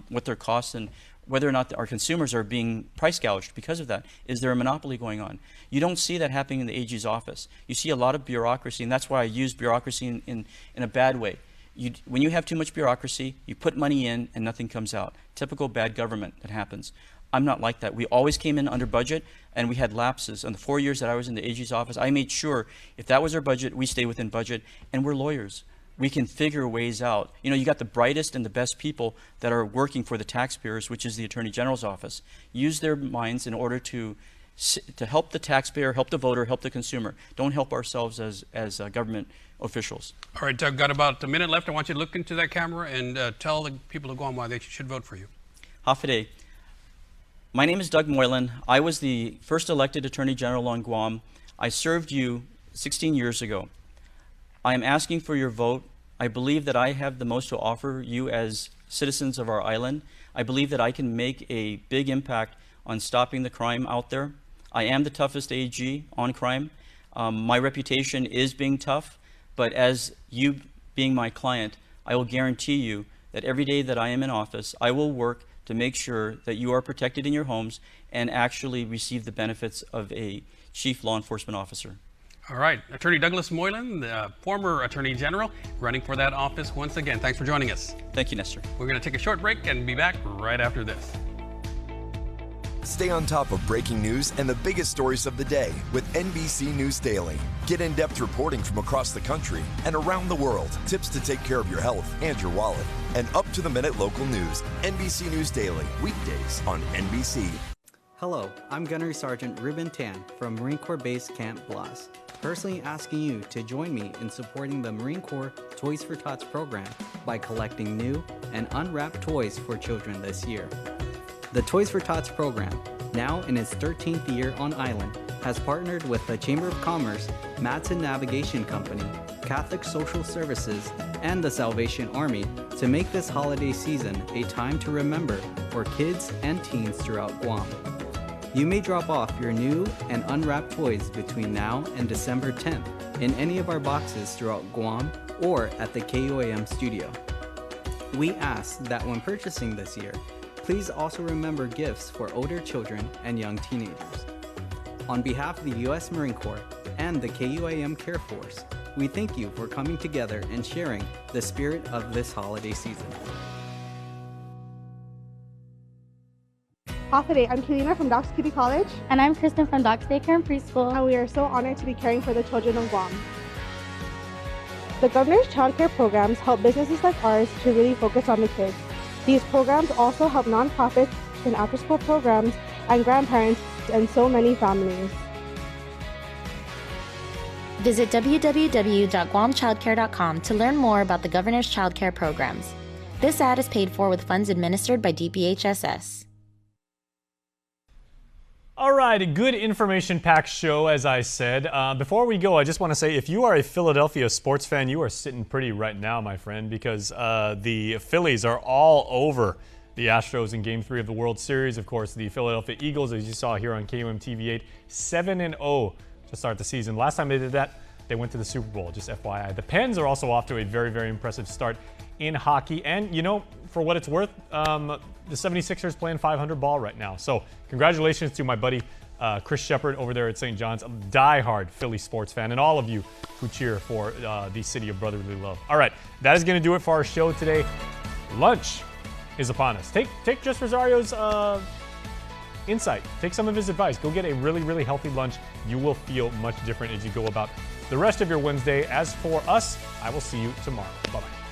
S20: what their costs, and whether or not our consumers are being price gouged because of that. Is there a monopoly going on? You don't see that happening in the AG's office. You see a lot of bureaucracy, and that's why I use bureaucracy in a bad way. When you have too much bureaucracy, you put money in and nothing comes out. Typical bad government that happens. I'm not like that. We always came in under budget, and we had lapses. In the 4 years that I was in the AG's office, I made sure if that was our budget, we stay within budget, and we're lawyers. We can figure ways out. You know, you got the brightest and the best people that are working for the taxpayers, which is the Attorney General's office. Use their minds in order to help the taxpayer, help the voter, help the consumer. Don't help ourselves as government officials.
S19: All right, Doug, got about a minute left. I want you to look into that camera and tell the people of Guam why they should vote for you.
S20: Hafide. My name is Doug Moylan. I was the first elected Attorney General on Guam. I served you 16 years ago. I am asking for your vote. I believe that I have the most to offer you as citizens of our island. I believe that I can make a big impact on stopping the crime out there. I am the toughest AG on crime. My reputation is being tough, but as you being my client, I will guarantee you that every day that I am in office, I will work to make sure that you are protected in your homes and actually receive the benefits of a chief law enforcement officer.
S19: All right, Attorney Douglas Moylan, the former Attorney General, running for that office once again. Thanks for joining us.
S20: Thank you, Nestor.
S19: We're going to take a short break and be back right after this.
S21: Stay on top of breaking news and the biggest stories of the day with NBC News Daily. Get in-depth reporting from across the country and around the world, tips to take care of your health and your wallet, and up-to-the-minute local news. NBC News Daily, weekdays on NBC.
S22: Hello, I'm Gunnery Sergeant Ruben Tan from Marine Corps Base Camp Blas, personally asking you to join me in supporting the Marine Corps Toys for Tots program by collecting new and unwrapped toys for children this year. The Toys for Tots program, now in its 13th year on island, has partnered with the Chamber of Commerce, Matson Navigation Company, Catholic Social Services, and the Salvation Army to make this holiday season a time to remember for kids and teens throughout Guam. You may drop off your new and unwrapped toys between now and December 10th in any of our boxes throughout Guam or at the KUAM studio. We ask that when purchasing this year, please also remember gifts for older children and young teenagers. On behalf of the U.S. Marine Corps and the KUAM Care Force, we thank you for coming together and sharing the spirit of this holiday season.
S11: Hafide, I'm Kelina from Docks Kitty College.
S17: And I'm Kristen from Docks Daycare and Preschool.
S11: And we are so honored to be caring for the children of Guam. The governor's child care programs help businesses like ours to really focus on the kids. These programs also help nonprofits and after-school programs and grandparents and so many families.
S12: Visit www.guamchildcare.com to learn more about the governor's child care programs. This ad is paid for with funds administered by DPHSS.
S1: All right, a good information-packed show, as I said. Before we go, I just want to say, if you are a Philadelphia sports fan, you are sitting pretty right now, my friend, because the Phillies are all over the Astros in Game 3 of the World Series. Of course, the Philadelphia Eagles, as you saw here on KUAM TV8, 7-0 to start the season. Last time they did that, they went to the Super Bowl, just FYI. The Pens are also off to a very, very impressive start in hockey. And, you know, for what it's worth, the 76ers playing 500 ball right now. So congratulations to my buddy Chris Shepard over there at St. John's, a diehard Philly sports fan, and all of you who cheer for the city of brotherly love. All right, that is going to do it for our show today. Lunch is upon us. Take Jess Rosario's insight. Take some of his advice. Go get a really, really healthy lunch. You will feel much different as you go about the rest of your Wednesday. As for us, I will see you tomorrow. Bye-bye.